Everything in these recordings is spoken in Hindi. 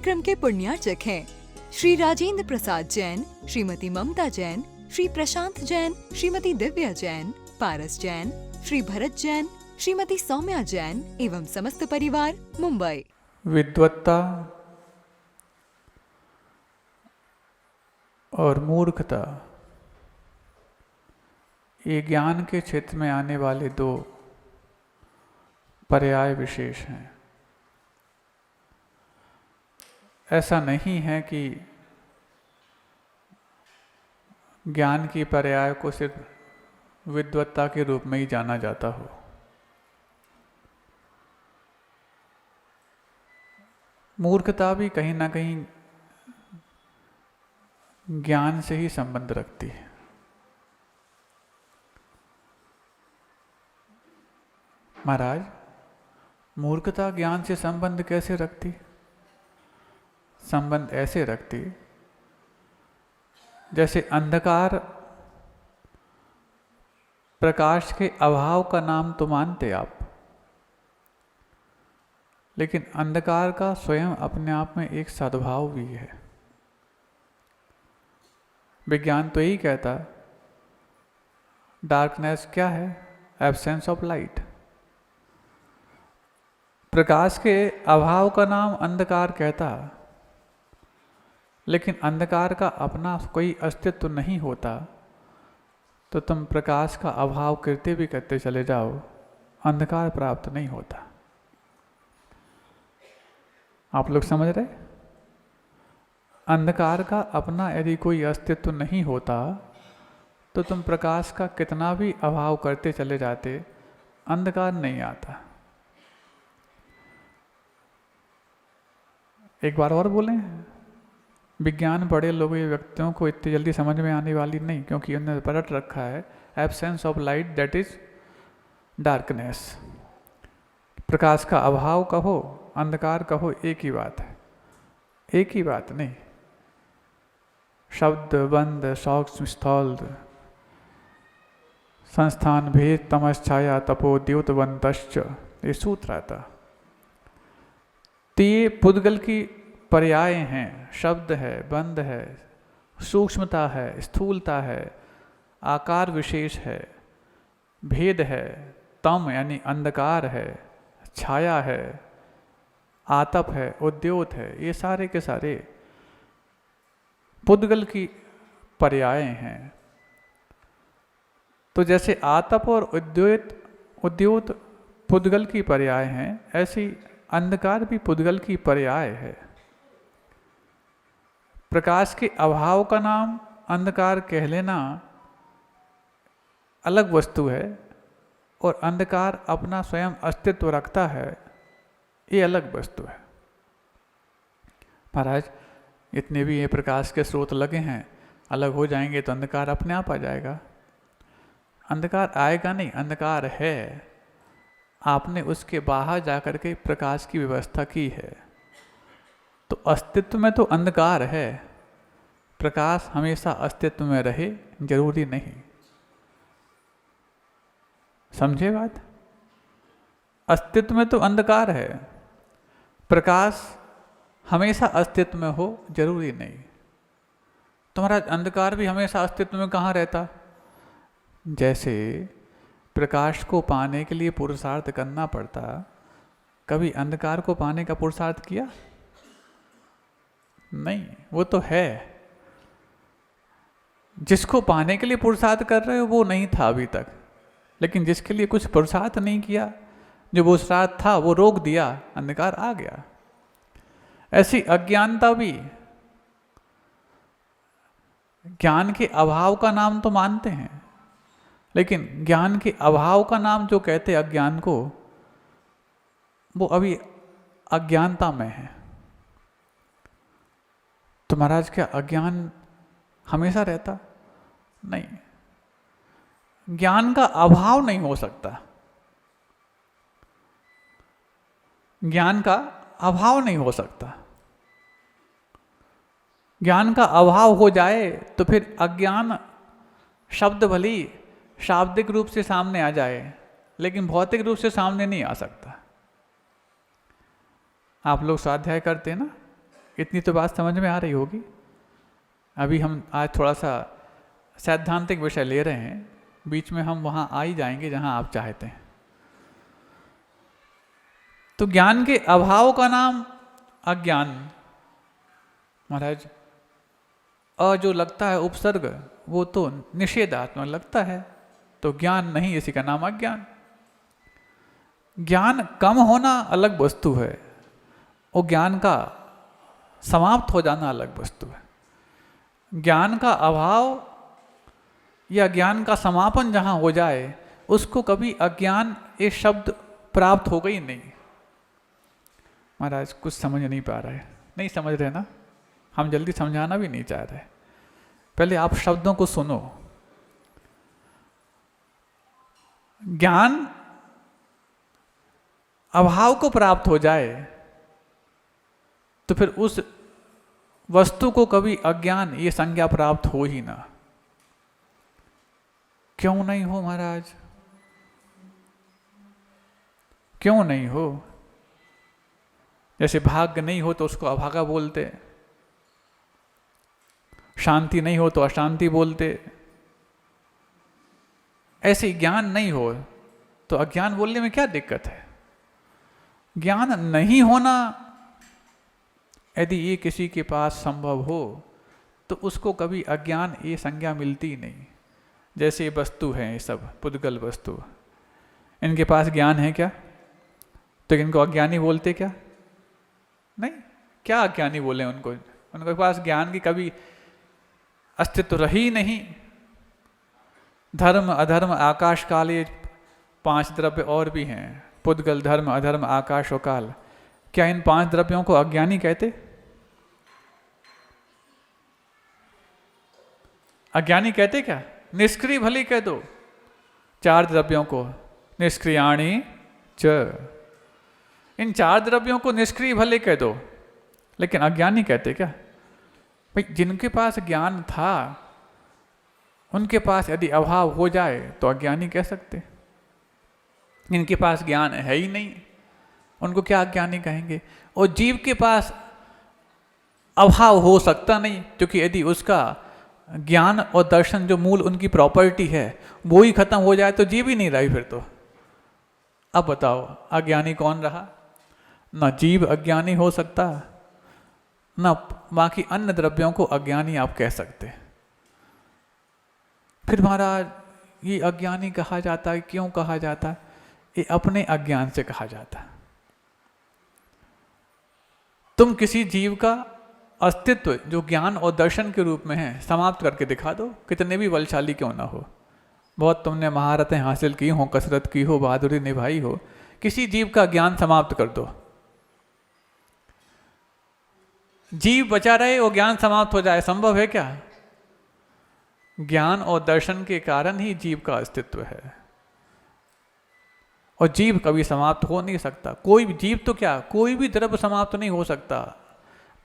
कार्यक्रम के पुण्यार्चक हैं श्री राजेंद्र प्रसाद जैन, श्रीमती ममता जैन, श्री प्रशांत जैन, श्रीमती दिव्या जैन, पारस जैन, श्री भरत जैन, श्रीमती सौम्या जैन एवं समस्त परिवार, मुंबई। विद्वत्ता और मूर्खता ये ज्ञान के क्षेत्र में आने वाले दो पर्याय विशेष हैं। ऐसा नहीं है कि ज्ञान की पर्याय को सिर्फ विद्वत्ता के रूप में ही जाना जाता हो। मूर्खता भी कहीं ना कहीं ज्ञान से ही संबंध रखती है। महाराज, मूर्खता ज्ञान से संबंध कैसे रखती? संबंध ऐसे रखती जैसे अंधकार प्रकाश के अभाव का नाम तो मानते आप, लेकिन अंधकार का स्वयं अपने आप में एक सद्भाव भी है। विज्ञान तो यही कहता, डार्कनेस क्या है? Absence of light. प्रकाश के अभाव का नाम अंधकार कहता, लेकिन अंधकार का अपना कोई अस्तित्व नहीं होता, तो तुम प्रकाश का अभाव करते भी करते चले जाओ, अंधकार प्राप्त नहीं होता। आप लोग समझ रहे? अंधकार का अपना यदि कोई अस्तित्व नहीं होता, तो तुम प्रकाश का कितना भी अभाव करते चले जाते, अंधकार नहीं आता। एक बार और बोलें, विज्ञान बड़े लोगों या व्यक्तियों को इतनी जल्दी समझ में आने वाली नहीं, क्योंकि उन्होंने पलट रखा है absence of light that is darkness. प्रकाश का अभाव कहो, अंधकार कहो, एक ही बात है, एक ही बात नहीं। शब्द बंद सौक्ष्म स्थल संस्थान भेद तमश्छाया तपो द्योतवंतश्च, ये सूत्र आता। तो ये पुद्गल की पर्याय हैं। शब्द है, बंध है, सूक्ष्मता है, स्थूलता है, आकार विशेष है, भेद है, तम यानी अंधकार है, छाया है, आतप है, उद्योत है, ये सारे के सारे पुद्गल की पर्याय हैं। तो जैसे आतप और उद्योत पुद्गल की पर्याय हैं, ऐसी अंधकार भी पुद्गल की पर्याय है। प्रकाश के अभाव का नाम अंधकार कह लेना अलग वस्तु है, और अंधकार अपना स्वयं अस्तित्व रखता है, ये अलग वस्तु है। महाराज, इतने भी ये प्रकाश के स्रोत लगे हैं, अलग हो जाएंगे तो अंधकार अपने आप आ जाएगा। अंधकार आएगा नहीं, अंधकार है। आपने उसके बाहर जाकर के प्रकाश की व्यवस्था की है, तो अस्तित्व में तो अंधकार है। प्रकाश हमेशा अस्तित्व में रहे जरूरी नहीं। समझे बात? अस्तित्व में तो अंधकार है, प्रकाश हमेशा अस्तित्व में हो जरूरी नहीं। तुम्हारा अंधकार भी हमेशा अस्तित्व में कहाँ रहता? जैसे प्रकाश को पाने के लिए पुरुषार्थ करना पड़ता, कभी अंधकार को पाने का पुरुषार्थ किया? नहीं, वो तो है। जिसको पाने के लिए पुरुषार्थ कर रहे हो वो नहीं था अभी तक, लेकिन जिसके लिए कुछ पुरुषार्थ नहीं किया, जो पुरुषार्थ था वो रोक दिया, अंधकार आ गया। ऐसी अज्ञानता भी ज्ञान के अभाव का नाम तो मानते हैं, लेकिन ज्ञान के अभाव का नाम जो कहते अज्ञान को, वो अभी अज्ञानता में है। तो महाराज, क्या अज्ञान हमेशा रहता? नहीं, ज्ञान का अभाव नहीं हो सकता। ज्ञान का अभाव नहीं हो सकता। ज्ञान का अभाव हो जाए तो फिर अज्ञान शब्द भली शाब्दिक रूप से सामने आ जाए, लेकिन भौतिक रूप से सामने नहीं आ सकता। आप लोग स्वाध्याय करते हैं ना, इतनी तो बात समझ में आ रही होगी। अभी हम आज थोड़ा सा सैद्धांतिक विषय ले रहे हैं, बीच में हम वहाँ आ ही जाएंगे जहाँ आप चाहते हैं। तो ज्ञान के अभाव का नाम अज्ञान। महाराज जो लगता है उपसर्ग वो तो निषेधात्मक लगता है, तो ज्ञान नहीं, इसी का नाम अज्ञान। ज्ञान कम होना अलग वस्तु है और ज्ञान का समाप्त हो जाना अलग वस्तु है। ज्ञान का अभाव या ज्ञान का समापन जहाँ हो जाए उसको कभी अज्ञान ये शब्द प्राप्त होगा ही नहीं। महाराज कुछ समझ नहीं पा रहे, नहीं समझ रहे ना, हम जल्दी समझाना भी नहीं चाह रहे। पहले आप शब्दों को सुनो। ज्ञान अभाव को प्राप्त हो जाए तो फिर उस वस्तु को कभी अज्ञान ये संज्ञा प्राप्त हो ही ना। क्यों नहीं हो महाराज, क्यों नहीं हो? जैसे भाग्य नहीं हो तो उसको अभागा बोलते, शांति नहीं हो तो अशांति बोलते, ऐसे ज्ञान नहीं हो तो अज्ञान बोलने में क्या दिक्कत है? ज्ञान नहीं होना यदि ये किसी के पास संभव हो तो उसको कभी अज्ञान ये संज्ञा मिलती नहीं। जैसे ये वस्तु है, ये सब पुद्गल वस्तु, इनके पास ज्ञान है क्या? तो इनको अज्ञानी बोलते क्या? नहीं, क्या अज्ञानी बोले उनको? उनके पास ज्ञान की कभी अस्तित्व रही नहीं। धर्म अधर्म आकाश काल, ये 5 द्रव्य और भी हैं, पुद्गल धर्म अधर्म आकाश और काल। क्या इन 5 द्रव्यों को अज्ञानी कहते? अज्ञानी कहते क्या? निष्क्रिय भले कह दो 4 द्रव्यों को, निष्क्रियाणी च, इन 4 द्रव्यों को निष्क्रिय भले कह दो, लेकिन अज्ञानी कहते क्या? भाई जिनके पास ज्ञान था उनके पास यदि अभाव हो जाए तो अज्ञानी कह सकते। इनके पास ज्ञान है ही नहीं, उनको क्या अज्ञानी कहेंगे? और जीव के पास अभाव हो सकता नहीं, क्योंकि यदि उसका ज्ञान और दर्शन जो मूल उनकी प्रॉपर्टी है वो ही खत्म हो जाए तो जीव ही नहीं रही फिर तो। अब बताओ अज्ञानी कौन रहा? ना जीव अज्ञानी हो सकता, ना बाकी अन्य द्रव्यों को अज्ञानी आप कह सकते। फिर महाराज ये अज्ञानी कहा जाता है, क्यों कहा जाता है? ये अपने अज्ञान से कहा जाता है। तुम किसी जीव का अस्तित्व जो ज्ञान और दर्शन के रूप में है समाप्त करके दिखा दो, कितने भी बलशाली क्यों ना हो, बहुत तुमने महारतें हासिल की हो, कसरत की हो, बहादुरी निभाई हो, किसी जीव का ज्ञान समाप्त कर दो, जीव बचा रहे और ज्ञान समाप्त हो जाए, संभव है क्या? ज्ञान और दर्शन के कारण ही जीव का अस्तित्व है और जीव कभी समाप्त हो नहीं सकता। कोई भी जीव तो क्या, कोई भी द्रव्य समाप्त नहीं हो सकता।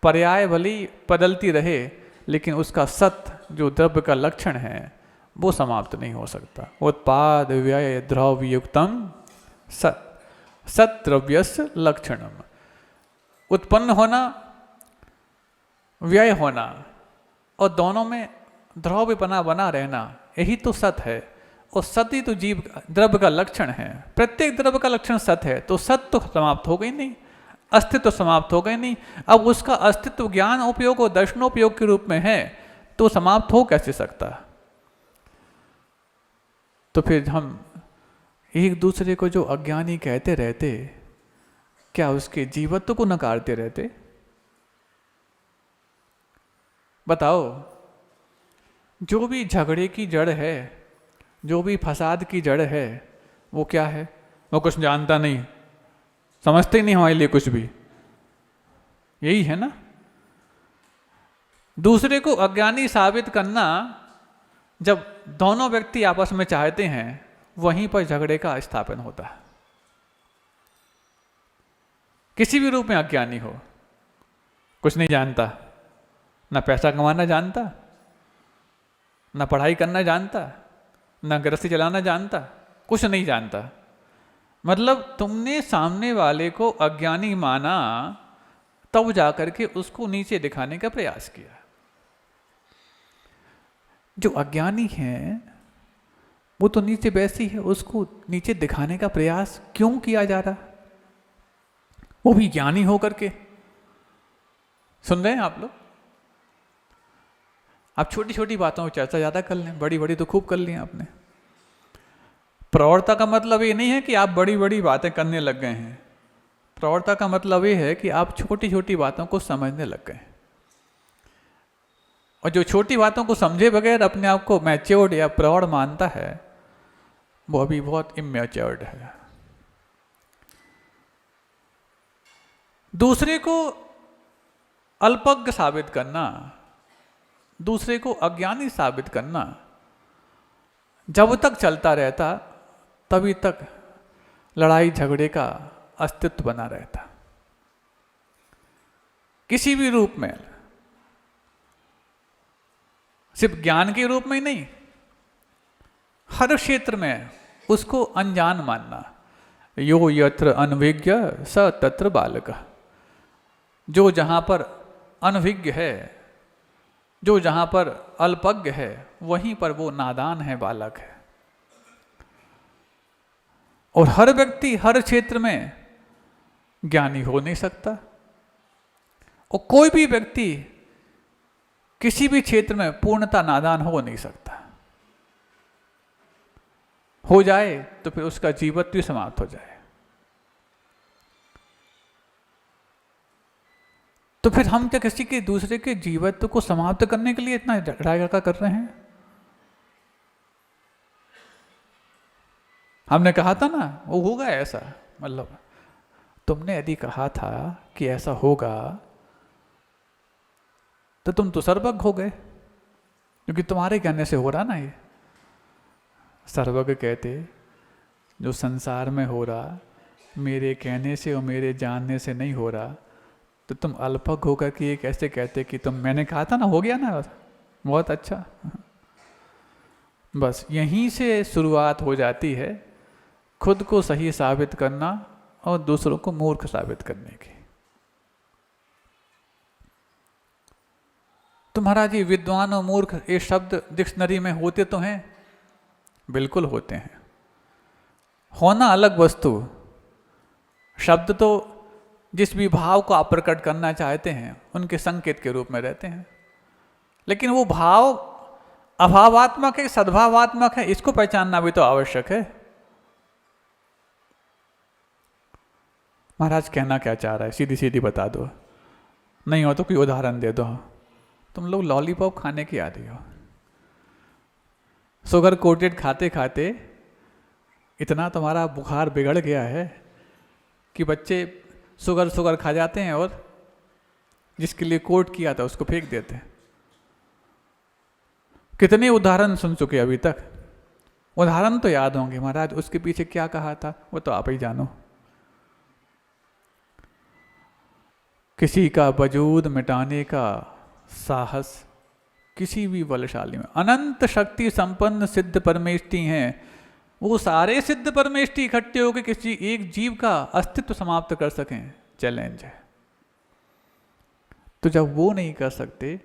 पर्याय भली बदलती रहे लेकिन उसका सत जो द्रव्य का लक्षण है वो समाप्त नहीं हो सकता। उत्पाद व्यय द्रव्य युक्तम सत, सत द्रव्यस्य लक्षणम। उत्पन्न होना, व्यय होना और दोनों में द्रव्यपना बना रहना, यही तो सत है। और सत ही तो जीव द्रव्य का लक्षण है। प्रत्येक द्रव्य का लक्षण सत है, तो सत तो समाप्त हो गई नहीं, अस्तित्व तो समाप्त हो गई नहीं। अब उसका अस्तित्व ज्ञान उपयोग और दर्शनोपयोग के रूप में है तो समाप्त हो कैसे सकता? तो फिर हम एक दूसरे को जो अज्ञानी कहते रहते, क्या उसके जीवत्व को नकारते रहते? बताओ, जो भी झगड़े की जड़ है, जो भी फसाद की जड़ है, वो क्या है? वो कुछ जानता नहीं, समझते ही नहीं हमारे लिए कुछ भी, यही है ना। दूसरे को अज्ञानी साबित करना जब दोनों व्यक्ति आपस में चाहते हैं, वहीं पर झगड़े का स्थापन होता है। किसी भी रूप में अज्ञानी हो, कुछ नहीं जानता, ना पैसा कमाना जानता, ना पढ़ाई करना जानता, ना गृहस्थी चलाना जानता, कुछ नहीं जानता। मतलब तुमने सामने वाले को अज्ञानी माना तब जाकर के उसको नीचे दिखाने का प्रयास किया। जो अज्ञानी है वो तो नीचे वैसी है, उसको नीचे दिखाने का प्रयास क्यों किया जा रहा, वो भी ज्ञानी होकर के। सुन रहे हैं आप लोग? आप छोटी छोटी बातों की चर्चा ज्यादा कर लें, बड़ी बड़ी तो खूब कर ली आपने। प्रौढ़ता का मतलब ये नहीं है कि आप बड़ी बड़ी बातें करने लग गए हैं। प्रौढ़ता का मतलब ये है कि आप छोटी छोटी बातों को समझने लग गए। और जो छोटी बातों को समझे बगैर अपने आप को मैच्योर्ड या प्रौढ़ मानता है, वो अभी बहुत इमैच्योर्ड है। दूसरे को अल्पज्ञ साबित करना, दूसरे को अज्ञानी साबित करना जब तक चलता रहता तभी तक लड़ाई झगड़े का अस्तित्व बना रहता, किसी भी रूप में। सिर्फ ज्ञान के रूप में ही नहीं, हर क्षेत्र में उसको अनजान मानना। यो यत्र अनभिज्ञ स तत्र बालक। जो जहां पर अनभिज्ञ है, जो जहां पर अल्पज्ञ है, वहीं पर वो नादान है, बालक है। और हर व्यक्ति हर क्षेत्र में ज्ञानी हो नहीं सकता, और कोई भी व्यक्ति किसी भी क्षेत्र में पूर्णता नादान हो नहीं सकता। हो जाए तो फिर उसका जीवत्व भी समाप्त हो जाए। तो फिर हम क्या किसी के दूसरे के जीवत्व को समाप्त करने के लिए इतना रायगा कर रहे हैं? हमने कहा था ना, वो होगा ऐसा। मतलब तुमने यदि कहा था कि ऐसा होगा तो तुम तो सर्वज्ञ हो गए, क्योंकि तुम्हारे कहने से हो रहा ना। ये सर्वज्ञ कहते जो संसार में हो रहा मेरे कहने से और मेरे जानने से नहीं हो रहा, तो तुम अल्पज्ञ होकर के ये कैसे कहते कि तुम, मैंने कहा था ना, हो गया ना, बहुत अच्छा। बस यहीं से शुरुआत हो जाती है खुद को सही साबित करना और दूसरों को मूर्ख साबित करने की। तो महाराज जी, विद्वान और मूर्ख ये शब्द डिक्शनरी में होते तो हैं, बिल्कुल होते हैं। होना अलग वस्तु। शब्द तो जिस भी भाव को आप प्रकट करना चाहते हैं उनके संकेत के रूप में रहते हैं, लेकिन वो भाव अभावात्मक है, सद्भावात्मक है, इसको पहचानना भी तो आवश्यक है। महाराज कहना क्या चाह रहा है सीधी सीधी बता दो, नहीं हो तो कोई उदाहरण दे दो। तुम लोग लॉलीपॉप खाने की आदी हो, शुगर कोटेड खाते खाते इतना तुम्हारा बुखार बिगड़ गया है कि बच्चे शुगर शुगर खा जाते हैं और जिसके लिए कोट किया था उसको फेंक देते हैं। कितने उदाहरण सुन चुके अभी तक, उदाहरण तो याद होंगे महाराज, उसके पीछे क्या कहा था वो तो आप ही जानो। किसी का वजूद मिटाने का साहस किसी भी बलशाली में, अनंत शक्ति संपन्न सिद्ध परमेष्टि हैं, वो सारे सिद्ध परमेष्टि इकट्ठे होकर किसी एक जीव का अस्तित्व समाप्त कर सकें, चैलेंज है। तो जब वो नहीं कर सकते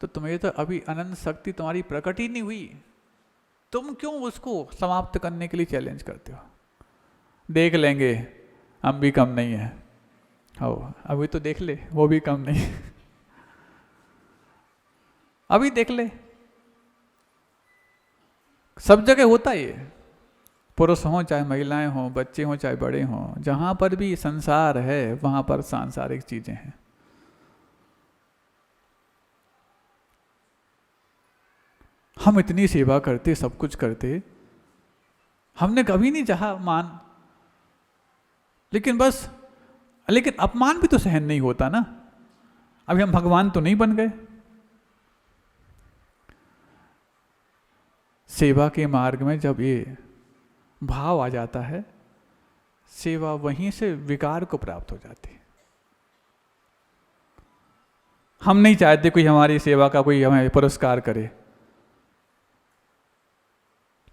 तो तुम्हें तो अभी अनंत शक्ति तुम्हारी प्रकट ही नहीं हुई, तुम क्यों उसको समाप्त करने के लिए चैलेंज करते हो? देख लेंगे, हम भी कम नहीं है। हो अभी तो देख ले, वो भी कम नहीं अभी देख ले। सब जगह होता है ये, पुरुष हो चाहे महिलाएं हों, बच्चे हों चाहे बड़े हों, जहां पर भी संसार है वहां पर सांसारिक चीजें हैं। हम इतनी सेवा करते, सब कुछ करते, हमने कभी नहीं चाहा मान, लेकिन अपमान भी तो सहन नहीं होता ना। अभी हम भगवान तो नहीं बन गए। सेवा के मार्ग में जब ये भाव आ जाता है, सेवा वहीं से विकार को प्राप्त हो जाती है। हम नहीं चाहते कोई हमारी सेवा का कोई हमें पुरस्कार करे,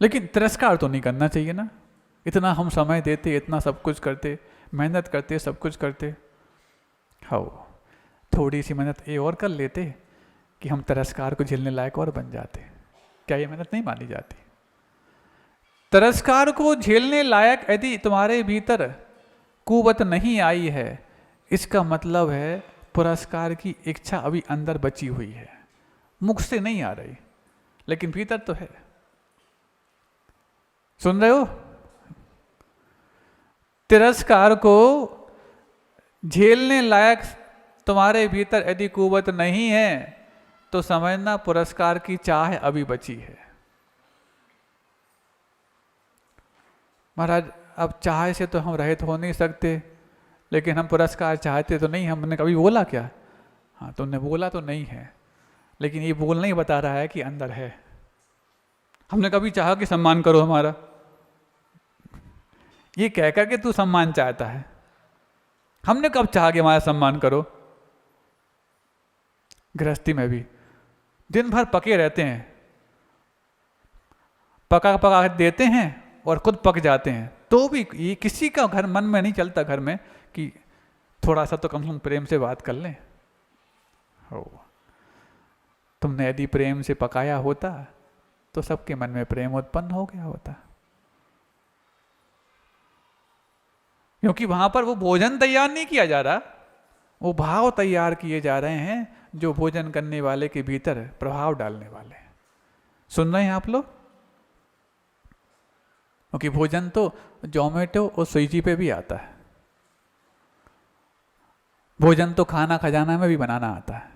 लेकिन तिरस्कार तो नहीं करना चाहिए ना। इतना हम समय देते, इतना सब कुछ करते, मेहनत करते, सब कुछ करते, हो, थोड़ी सी मेहनत ये और कर लेते कि हम तिरस्कार को झेलने लायक और बन जाते। क्या ये मेहनत नहीं मानी जाती? तिरस्कार को झेलने लायक यदि तुम्हारे भीतर कुवत नहीं आई है, इसका मतलब है पुरस्कार की इच्छा अभी अंदर बची हुई है, मुख से नहीं आ रही लेकिन भीतर तो है। सुन रहे हो? तिरस्कार को झेलने लायक तुम्हारे भीतर यदि कुवत नहीं है तो समझना पुरस्कार की चाह अभी बची है। महाराज अब चाह से तो हम रहित हो नहीं सकते, लेकिन हम पुरस्कार चाहते तो नहीं, हमने कभी बोला क्या? हाँ, तुमने बोला तो नहीं है, लेकिन ये बोल नहीं बता रहा है कि अंदर है। हमने कभी चाहा कि सम्मान करो हमारा, ये कह कर के तू सम्मान चाहता है। हमने कब चाहा कि हमारा सम्मान करो? गृहस्थी में भी दिन भर पके रहते हैं, पका पका देते हैं और खुद पक जाते हैं, तो भी ये किसी का घर मन में नहीं चलता घर में कि थोड़ा सा तो कम से कम प्रेम से बात कर लें। हो, तुमने यदि प्रेम से पकाया होता तो सबके मन में प्रेम उत्पन्न हो गया होता, क्योंकि वहां पर वो भोजन तैयार नहीं किया जा रहा, वो भाव तैयार किए जा रहे हैं जो भोजन करने वाले के भीतर प्रभाव डालने वाले हैं। सुन रहे हैं आप लोग? क्योंकि भोजन तो जोमेटो और स्विगी पे भी आता है, भोजन तो खाना खजाना में भी बनाना आता है,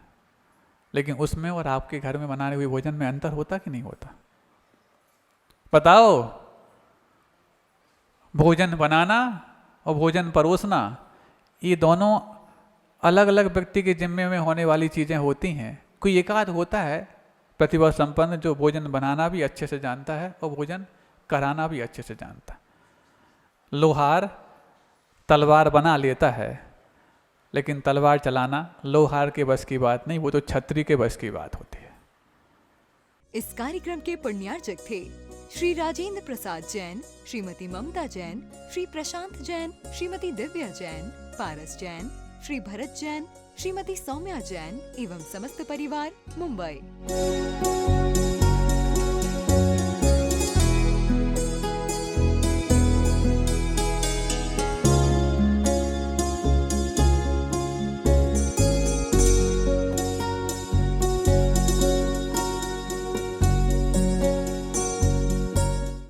लेकिन उसमें और आपके घर में बनाने हुए भोजन में अंतर होता कि नहीं होता? बताओ। भोजन बनाना और भोजन परोसना, ये दोनों अलग अलग व्यक्ति के जिम्मे में होने वाली चीज़ें होती हैं। कोई एकाध होता है प्रतिभा संपन्न जो भोजन बनाना भी अच्छे से जानता है और भोजन कराना भी अच्छे से जानता है। लोहार तलवार बना लेता है, लेकिन तलवार चलाना लोहार के बस की बात नहीं, वो तो छत्री के बस की बात होती है। इस कार्यक्रम के पुण्यार्चक थे श्री राजेंद्र प्रसाद जैन, श्रीमती ममता जैन, श्री प्रशांत जैन, श्रीमती दिव्या जैन, पारस जैन, श्री भरत जैन, श्रीमती सौम्या जैन एवं समस्त परिवार, मुंबई।